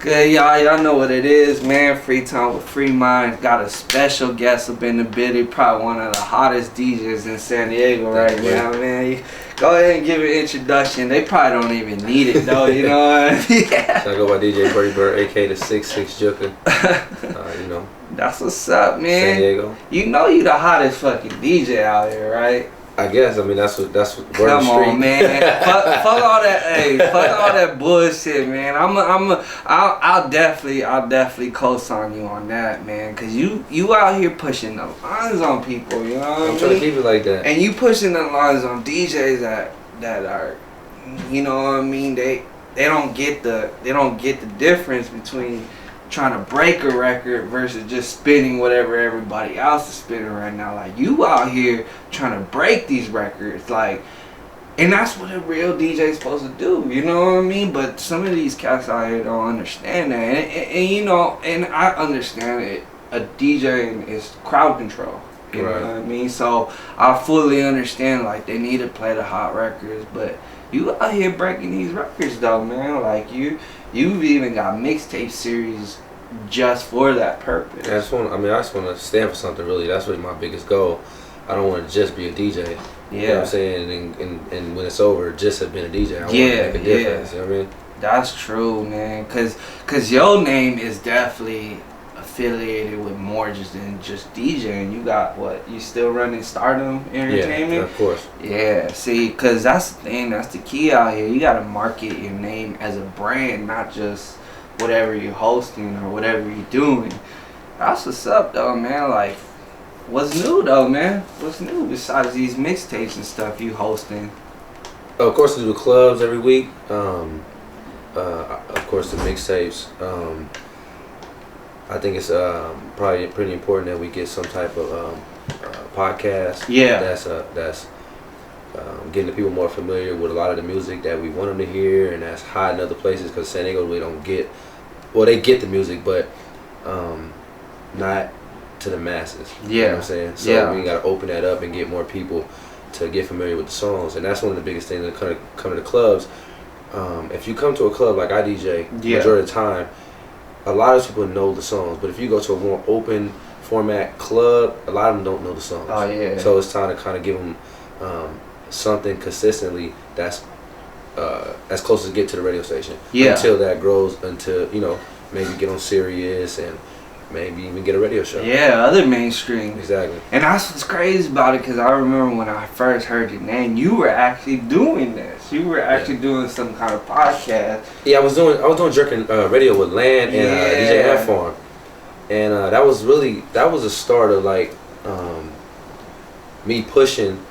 Good, y'all know what it is, man. Free Time with Free Mind. Got a special guest up in the building. Probably one of the hottest DJs in San Diego right now, man. Go ahead and give an introduction. They probably don't even need it, though, you know what I mean? Yeah. So I go by DJ Birdy Bird, a.k.a. the 6'6 Joker. You know. That's what's up, man. San Diego. You know you the hottest fucking DJ out here, right? I guess. I mean, that's what Come on, man. fuck all that. Hey, fuck all that bullshit, man. I'll definitely co-sign you on that, man. Cause you out here pushing the lines on people. You know what I mean? I'm trying to keep it like that. And you pushing the lines on DJs that are, you know what I mean? They don't get the difference between trying to break a record versus just spinning whatever everybody else is spinning right now. Like, you out here trying to break these records, like, and that's what a real DJ is supposed to do, you know what I mean? But some of these cats out here don't understand that, and you know, and I understand it. A DJ is crowd control, you know what I mean? So I fully understand, like, they need to play the hot records, but you out here breaking these records though, man. Like, you've even got mixtape series just for that purpose. I just want to stand for something, really. That's really my biggest goal. I don't want to just be a DJ. Yeah. You know what I'm saying? And when it's over, just have been a DJ. I want to make a difference. You know what I mean? That's true, man. Cause your name is definitely affiliated with more than just DJing. You got what? You still running Stardom Entertainment? Yeah, of course. Yeah, see, cause that's the thing, that's the key out here. You gotta market your name as a brand, not just whatever you're hosting or whatever you're doing. That's what's up though, man. Like, what's new though, man? What's new besides these mixtapes and stuff you hosting? Of course, we do clubs every week. Of course, the mixtapes. I think it's probably pretty important that we get some type of podcast. Yeah. That's getting the people more familiar with a lot of the music that we want them to hear, and that's hot in other places, because San Diego really don't get. Well, they get the music, but not to the masses. Yeah. You know what I'm saying? So we got to open that up and get more people to get familiar with the songs, and that's one of the biggest things that come to the clubs. If you come to a club like I DJ, majority of the time, a lot of people know the songs, but if you go to a more open format club, a lot of them don't know the songs. Oh yeah. So it's time to kind of give them something consistently that's as close as get to the radio station. Yeah. Until that grows, until, you know, maybe get on Sirius and maybe even get a radio show. Yeah, other mainstream. Exactly. And that's what's crazy about it, because I remember when I first heard your name, you were actually doing this. You were actually doing some kind of podcast. Yeah, I was doing jerking radio with Land and DJ Farm, and that was the start of like me pushing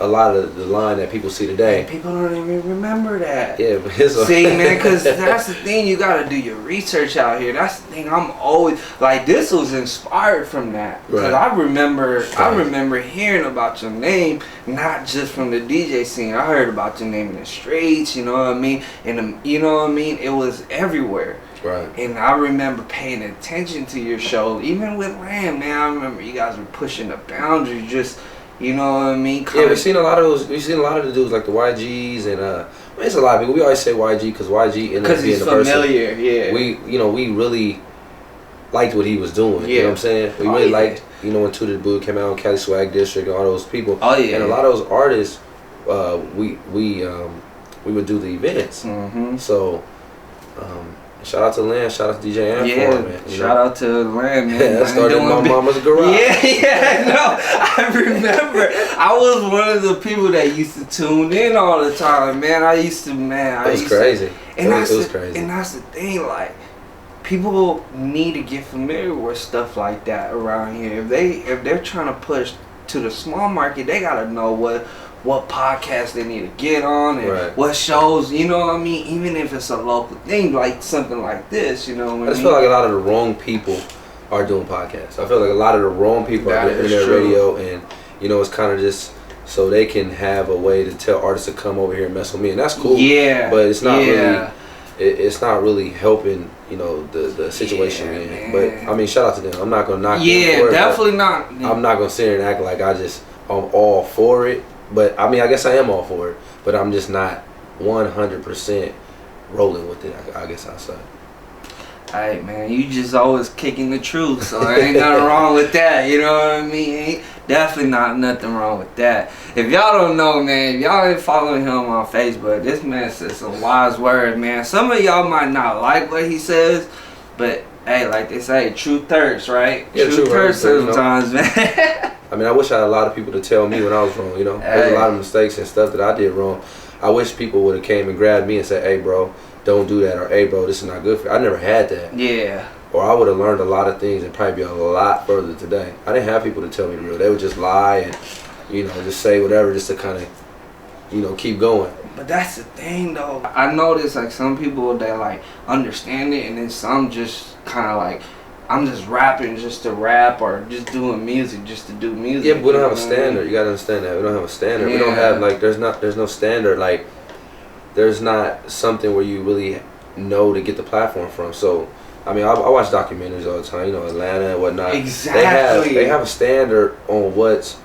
a lot of the line that people see today. And people don't even remember that. Yeah, but see, man, because that's the thing. You gotta do your research out here. That's the thing. I'm always like, this was inspired from that, because I remember hearing about your name, not just from the DJ scene. I heard about your name in the streets. You know what I mean? And you know what I mean. It was everywhere. Right. And I remember paying attention to your show, even with Lamb. Man, I remember you guys were pushing the boundaries. Just, you know what I mean? We've seen a lot of those. We've seen a lot of the dudes like the YGs, and I mean, it's a lot of people. We always say YG because YG ended up being the person. Because he's familiar. Yeah. We really liked what he was doing. Yeah. You know what I'm saying? We really liked, you know, when Two to the Boot came out, Cali Swag District, and all those people. Oh yeah. And a lot of those artists, we would do the events. Mm-hmm. So. Shout out to Land, shout out to DJ Amphor, man. Shout out to Land, man. Yeah, that started in my mama's garage. Yeah, no, I remember. I was one of the people that used to tune in all the time, man. It was crazy. And it was crazy. And that's the thing, like, people need to get familiar with stuff like that around here. If they're trying to push to the small market, they gotta know what podcasts they need to get on, and what shows, you know what I mean? Even if it's a local thing, like something like this, you know what I mean? I just feel like a lot of the wrong people are doing podcasts. I feel like a lot of the wrong people are doing internet radio, and, you know, it's kind of just so they can have a way to tell artists to come over here and mess with me, and that's cool. Yeah. But it's not really, it's not really helping, you know, the situation we're in. But I mean, shout out to them. I'm not gonna knock them for it, definitely not. I'm not gonna sit here and act like I'm all for it. But I mean, I guess I am all for it, but I'm just not 100% rolling with it, I guess I'll say. Hey man, you just always kicking the truth, so there ain't nothing wrong with that. You know what I mean? Ain't definitely not nothing wrong with that. If y'all don't know, man, if y'all ain't following him on Facebook, this man says some wise words, man. Some of y'all might not like what he says, but hey, like they say, truth hurts, right? Yeah, truth hurts sometimes, man. I mean, I wish I had a lot of people to tell me when I was wrong. You know, there's a lot of mistakes and stuff that I did wrong. I wish people would have came and grabbed me and said, "Hey, bro, don't do that," or "Hey, bro, this is not good for you." I never had that. Yeah. Or I would have learned a lot of things and probably be a lot further today. I didn't have people to tell me the real. They would just lie and, you know, just say whatever just to kind of, you know, keep going. But that's the thing, though. I notice, like, some people, they, like, understand it, and then some just kind of, like, I'm just rapping just to rap or just doing music just to do music. Yeah, but we don't have a standard. You got to understand that. We don't have a standard. Yeah. We don't have, like, there's no standard. Like, there's not something where you really know to get the platform from. So, I mean, I watch documentaries all the time, you know, Atlanta and whatnot. Exactly. They have a standard on what's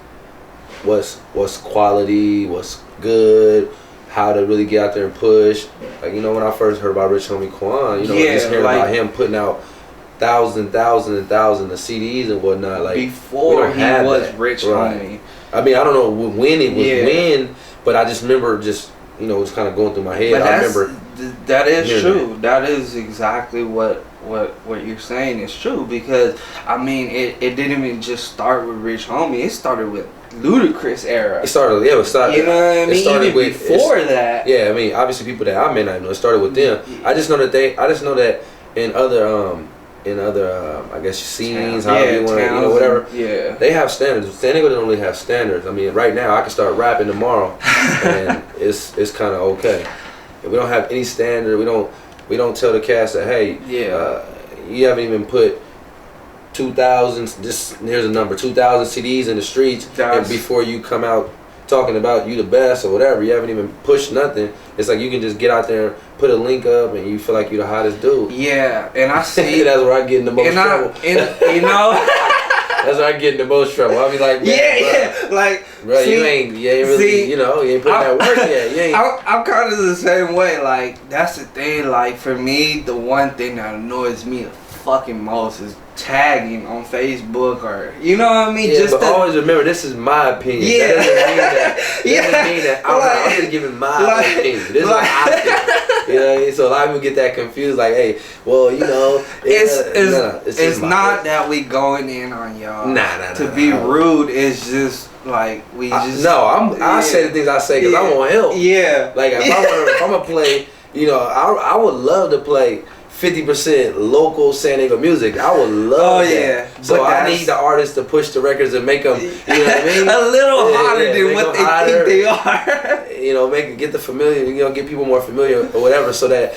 quality, what's good, how to really get out there and push. Like, you know, when I first heard about Rich Homie Quan, you know, just hearing about him putting out thousands of CDs and whatnot. Like, before he was Rich Homie. I mean, I don't know when it was but I just remember just, you know, it was kind of going through my head. I remember that is true. That is exactly what you're saying is true, because I mean it didn't even just start with Rich Homie. It started with Ludacris era. It started, you know what I mean? It started even before that. Yeah, I mean, obviously people that I may not know, it started with them. I just know that in other I guess scenes, however you want to, you know, whatever. Yeah. They have standards. San Diego don't really have standards. I mean, right now I can start rapping tomorrow, and it's kind of okay. If we don't have any standard, we don't tell the cast that, hey, you haven't even put 2,000. Just here's a number, 2,000 CDs in the streets, and before you come out talking about you the best or whatever, you haven't even pushed nothing. It's like you can just get out there and put a link up and you feel like you're the hottest dude. Yeah, and I see that's where I get in the most trouble. You know, that's where I get in the most trouble. I'll be like, like, bro, you ain't really, you know, you ain't putting that work yet. You ain't. I'm kind of the same way. Like, that's the thing. Like, for me, the one thing that annoys me the fucking most is tagging on Facebook, or you know what I mean. Yeah, but always remember, this is my opinion. Yeah, that doesn't mean that I'm just giving my opinion. This is what I think. You know what I mean? So a lot of people get that confused. Like, hey, well, you know, it's not that we going in on y'all. To be rude, it's just like I say the things I say because I want help. Yeah. Like if I'm gonna play, you know, I would love to play 50% local San Diego music. I would love that. So I need the artists to push the records and make them, you know what I mean? A little hotter than what they think they are. You know, get the familiar, you know, get people more familiar or whatever, so that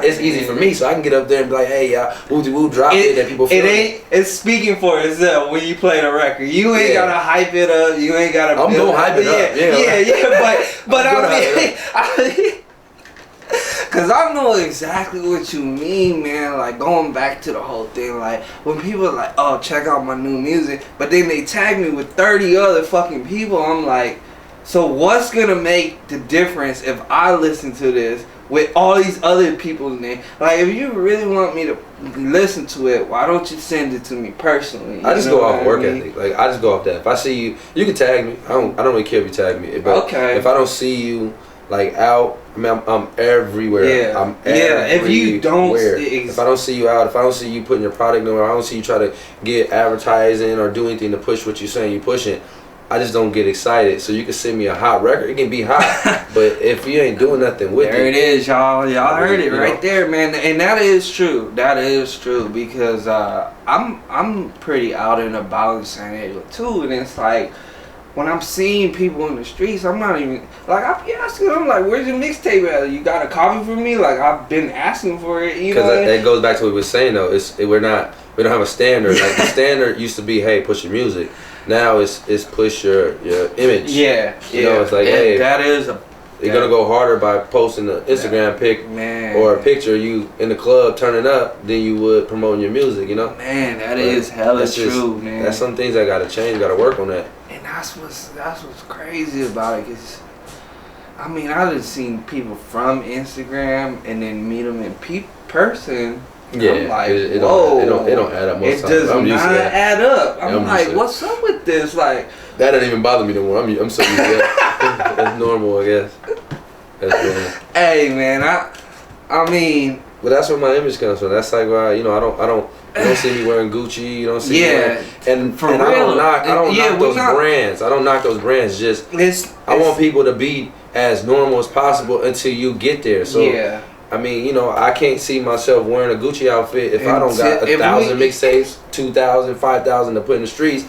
it's easy for me, so I can get up there and be like, hey, y'all, woo drop it, that people feel it's speaking for itself when you play the record. You ain't gotta hype it up. You ain't gotta. I'm gonna hype it up. But I mean. Cause I know exactly what you mean, man. Like, going back to the whole thing, like when people are like, "Oh, check out my new music," but then they tag me with 30 other fucking people. I'm like, so what's gonna make the difference if I listen to this with all these other people's names? Like, if you really want me to listen to it, why don't you send it to me personally? I just go off work ethic. Like, I just go off that. If I see you, you can tag me. I don't really care if you tag me. But if I don't see you like out, I mean, I'm everywhere. Yeah. I'm everywhere. If you don't, if I don't see you out, if I don't see you putting your product nowhere, I don't see you try to get advertising or do anything to push what you're saying you're pushing, I just don't get excited. So you can send me a hot record. It can be hot, but if you ain't doing nothing with there it is, y'all. Y'all heard it right there, man. And that is true. That is true, because I'm pretty out and about in San Diego too, and it's like, when I'm seeing people in the streets, I'm not even, like, I be asking them, like, where's your mixtape at? You got a copy for me? Like, I've been asking for it, you know? Because that goes back to what we were saying, though. We don't have a standard. Like, the standard used to be, hey, push your music. Now it's push your image. Yeah, you know, it's like, hey, that is a... You're going to go harder by posting an Instagram pic or a picture of you in the club turning up than you would promoting your music, you know? Man, that is hella true, man. That's some things that got to change, got to work on that. And that's what's crazy about it, because, I mean, I've seen people from Instagram and then meet them in person, Yeah, I'm like, it whoa. don't add up most times. It does not add up. I'm like, what's up with this? Like, that doesn't even bother me no more. I'm so used to that. That's normal, I guess. That's normal. Hey, man, I mean. But that's where my image comes from. That's like why, you know, you don't see me wearing Gucci. You don't see me wearing, and I don't knock those brands. I don't knock those brands. Just I want people to be as normal as possible until you get there. So I mean, you know, I can't see myself wearing a Gucci outfit if I don't got 1,000 mixtapes, 2,000, 5,000 to put in the streets.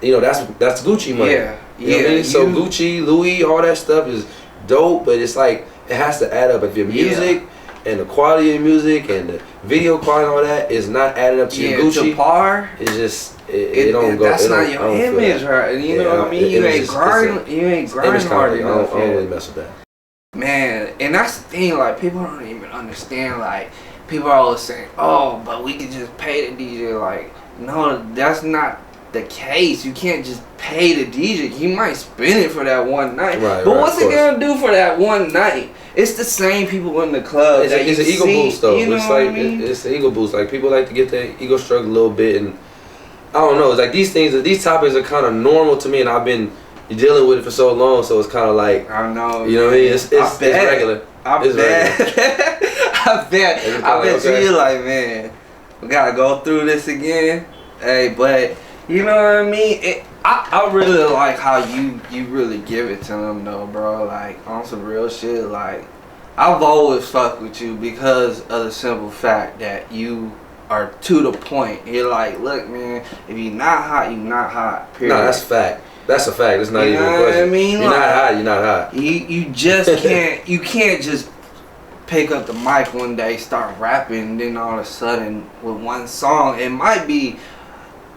You know, that's Gucci money. Yeah, you know what I mean? So Gucci, Louis, all that stuff is dope, but it's like it has to add up. If your music and the quality of music and the video quality and all that is not adding up to your Gucci, to par, it's just it don't go. That's not your image, right? You know what I mean? You ain't grinding hard enough. I don't really mess with that. Man, and that's the thing, like, people don't even understand, like, people are always saying, oh, but we can just pay the DJ. Like, no, that's not the case. You can't just pay the DJ. He might spend it for that one night. But what's it gonna do for that one night? It's the same people in the club. It's an ego boost, though. You know it's like, I mean? It's the ego boost. Like, people like to get their ego stroked a little bit, and I don't know. It's like these topics are kind of normal to me, and I've been dealing with it for so long, so it's kind of like, I know. You know what I mean? It's regular. I bet you like, man, we gotta go through this again. Hey, but you know what I mean? I really like how you really give it to them though, bro. Like, on some real shit. Like, I've always fucked with you because of the simple fact that you are to the point. You're like, look, man, if you're not hot, you're not hot. Period. No, that's fact. That's a fact. It's not even a question. What I mean? You're not hot. You're not hot. You just can't. You can't just pick up the mic one day, start rapping, and then all of a sudden with one song, it might be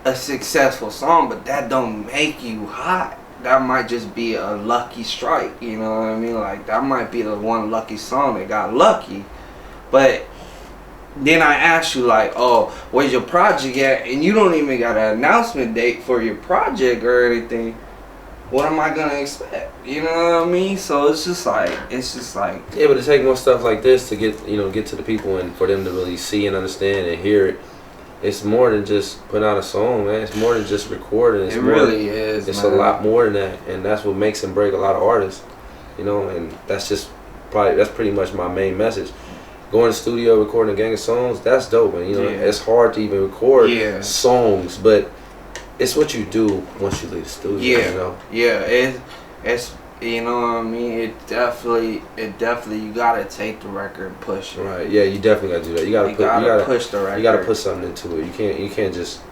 a successful song, but that don't make you hot. That might just be a lucky strike. You know what I mean? Like, that might be the one lucky song that got lucky. But then I ask you, like, oh, where's your project at? And you don't even got an announcement date for your project or anything. What am I gonna expect? You know what I mean? So it's just like yeah, but to take more stuff like this to get to the people and for them to really see and understand and hear it. It's more than just putting out a song, man. It's more than just recording. It really is. It's a lot more than that, and that's what makes and break a lot of artists. You know, and that's pretty much my main message. Going to the studio, recording a gang of songs, that's dope. And, you know, it's hard to even record songs, but it's what you do once you leave the studio. Yeah, you know? Yeah, it's you know what I mean. It definitely you gotta take the record and push it. Right. Yeah, you definitely gotta do that. You gotta push the record. You gotta put something into it. You can't just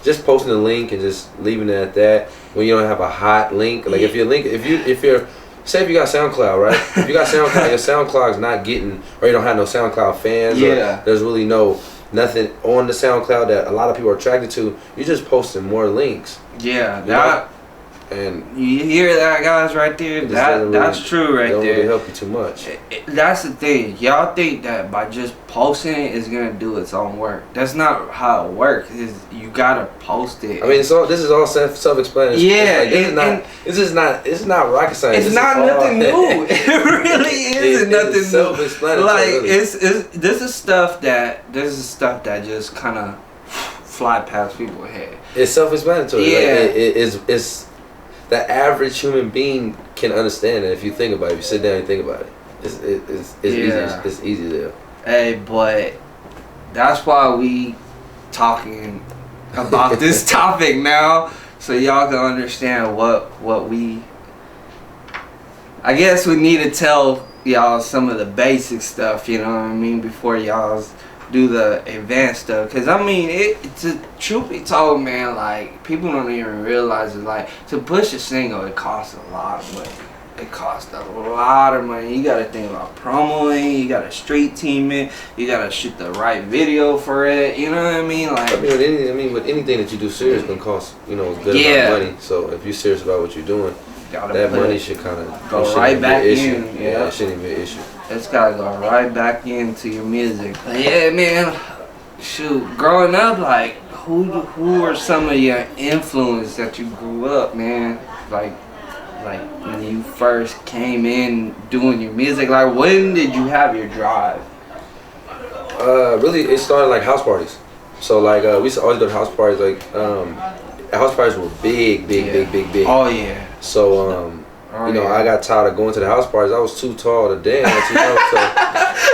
just posting a link and just leaving it at that when you don't have a hot link. Like if you're say if you got SoundCloud, right? If you got SoundCloud, your SoundCloud's not getting, or you don't have no SoundCloud fans, or there's really nothing on the SoundCloud that a lot of people are attracted to. You're just posting more links. Yeah, and you hear that, guys, right there? That's true right there. Don't really help you too much. That's the thing. Y'all think that by just posting it is gonna do its own work. That's not how it works. You gotta post it. I mean, this is all self-explanatory. Yeah, it's not rocket science. It's not nothing new. It really isn't nothing new. Self-explanatory. Like this is stuff that just kind of fly past people's head. It's self-explanatory. Yeah, like, it's the average human being can understand it if you think about it. If you sit down and think about it, it's easy. It's easy there. Hey, but that's why we talking about this topic now, so y'all can understand what we. I guess we need to tell y'all some of the basic stuff. You know what I mean, before y'all do the advanced stuff, because I mean, to truth be told, man, like, people don't even realize it. Like, to push a single, it costs a lot of money. It costs a lot of money. You gotta think about promoing, you gotta street team it, you gotta shoot the right video for it. You know what I mean? Like, with anything that you do serious, gonna cost a good amount of money. So if you're serious about what you're doing, that money should kind of go right back in. Yeah, it shouldn't be an issue. It's gotta go right back into your music. But yeah, man. Shoot, growing up, like, who were some of your influences that you grew up, man? Like when you first came in doing your music, like, when did you have your drive? Really, it started like house parties. So like we used to always go to house parties. Like house parties were big. Oh yeah. So you know, I got tired of going to the house parties. I was too tall to dance, you know. So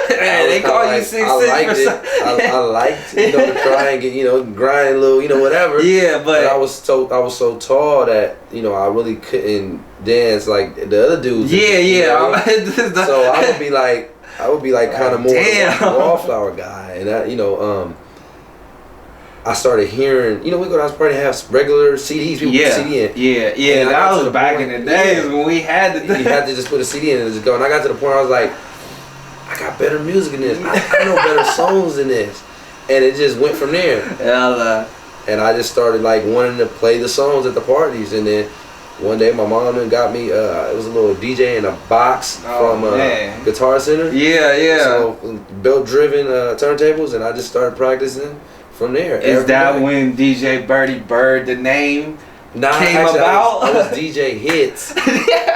they call you 6'6". I liked it, you know, to try and get, you know, grind a little, you know, whatever. Yeah, but I was so tall that, you know, I really couldn't dance like the other dudes. Yeah. You know? So I would be like kind of more of a wallflower guy, and that, you know, I started hearing, you know, we go to house party and have regular CDs, people put CD in. Yeah, that was back in the days when we had to. You had to just put a CD in and just go. And I got to the point where I was like, I got better music than this. I know better songs than this. And it just went from there. And I just started like wanting to play the songs at the parties. And then one day my mom got me, it was a little DJ in a box from Guitar Center. Yeah. So belt-driven turntables, and I just started practicing from there. Is that when DJ Birdy Bird, the name, came about? I was DJ Hits.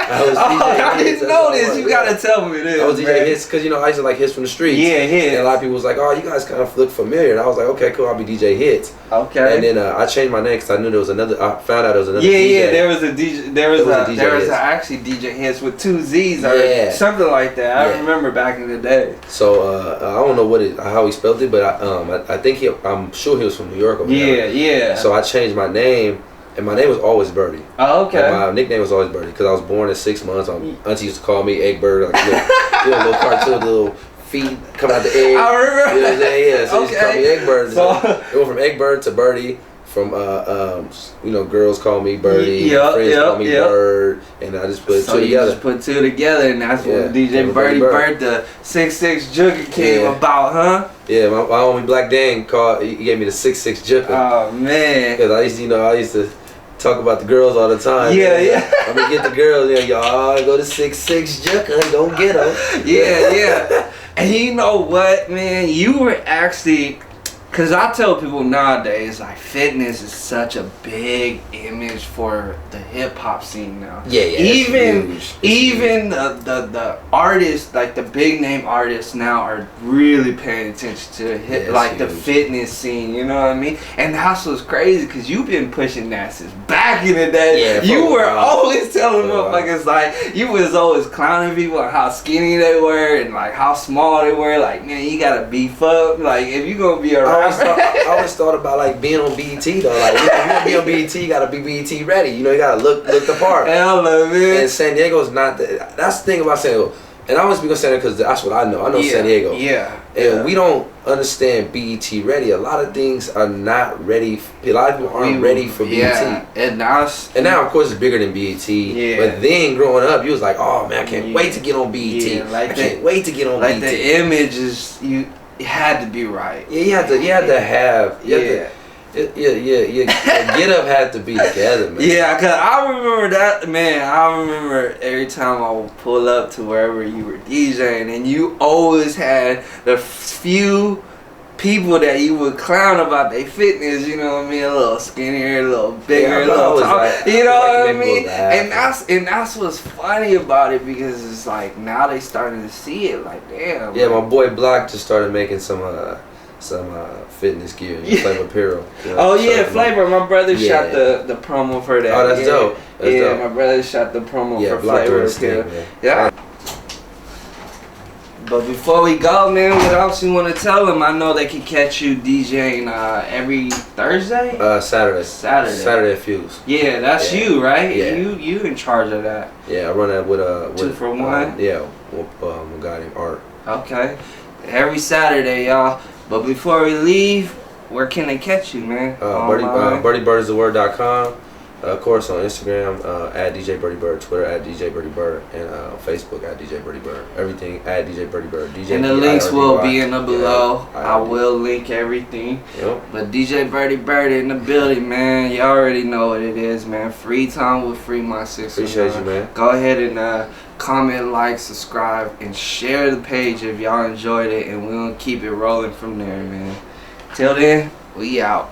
I didn't know this. You gotta tell me this. I was DJ Hits because, you know, I used to like hits from the streets. Yeah, hits. And a lot of people was like, oh, you guys kind of look familiar. And I was like, okay, cool, I'll be DJ Hits. Okay. And then I changed my name because I knew there was another. I found out there was another. Yeah, there was a DJ. There was actually DJ Hits with 2 Z's or something like that. I remember back in the day. So I don't know how he spelled it, but I think I'm sure he was from New York. Or Yeah. So I changed my name. And my name was always Birdie. Oh, okay. And my nickname was always Birdie because I was born at 6 months. Auntie used to call me Egg Bird, like little cartoon, little feet coming out the egg. I remember. You know what I'm saying? Yeah, so they used to call me Egg Bird. So it went from Egg Bird to Birdie. From you know, girls call me Birdie, friends call me Bird, and I just put two together. Just put 2 together, and that's when DJ Birdy Bird, the 6'6" Jugger came about, huh? Yeah, my homie Black Dan he gave me the 6'6" Jugger. Oh man. Because I used to talk about the girls all the time. Yeah. I'm gonna get the girls. Y'all go to 6'6" Jugger, don't get them. Yeah. And you know what, man? You were actually. Because I tell people nowadays, like, fitness is such a big image for the hip hop scene now. Yeah. Even the artists, like the big name artists now, are really paying attention to the fitness scene. You know what I mean? And that's what's crazy, because you've been pushing that since back in the day. Yeah, you were always telling motherfuckers, like, you was always clowning people on how skinny they were and like how small they were. Like, man, you gotta beef up. Like, if you gonna be around. I always thought about like being on BET though. Like, if you want to be on BET, you gotta be BET ready. You know, you gotta look the part. Hell no, man. And San Diego's not that's the thing about San Diego. And I always speak on San Diego because that's what I know. I know San Diego. Yeah. And we don't understand BET ready. A lot of things are not ready. A lot of people aren't ready for BET. Yeah. And now, of course, it's bigger than BET. Yeah. But then growing up, you was like, oh man, I can't wait to get on BET. Yeah, like I can't wait to get on BET. Like the image is It had to be right. Yeah, you had to have. Your get up had to be together, man. Yeah, cause I remember that, man. I remember every time I would pull up to wherever you were DJing, and you always had the few people that you would clown about their fitness. You know what I mean? A little skinnier, a little bigger, a little taller. You know what I mean? And that's what's funny about it, because it's like now they starting to see it. Like, damn. Yeah, my boy Block just started making some fitness gear, Flavor Apparel. You know, Flavor. My brother shot the promo for that. Oh, that's dope. That's dope. My brother shot the promo for Block Flavor Apparel. Yeah. But before we go, man, what else you want to tell them? I know they can catch you DJing every Thursday? Saturday at Fuse. Yeah, that's you, right? Yeah. You in charge of that. Yeah, I run that with 2 for 1? with a guy named Art. Okay. Every Saturday, y'all. But before we leave, where can they catch you, man? BirdyBirdsTheWord.com. Of course, on Instagram, at DJ Birdy Bird, Twitter, at DJ Birdy Bird, and Facebook, at DJ Birdy Bird. Everything at DJ Birdy Bird. And the links will be in the below. I will link everything. Yep. But DJ Birdy Bird in the building, man. You already know what it is, man. Free time with FreeMind619. Appreciate you, man. Go ahead and comment, like, subscribe, and share the page if y'all enjoyed it. And we're going to keep it rolling from there, man. Till then, we out.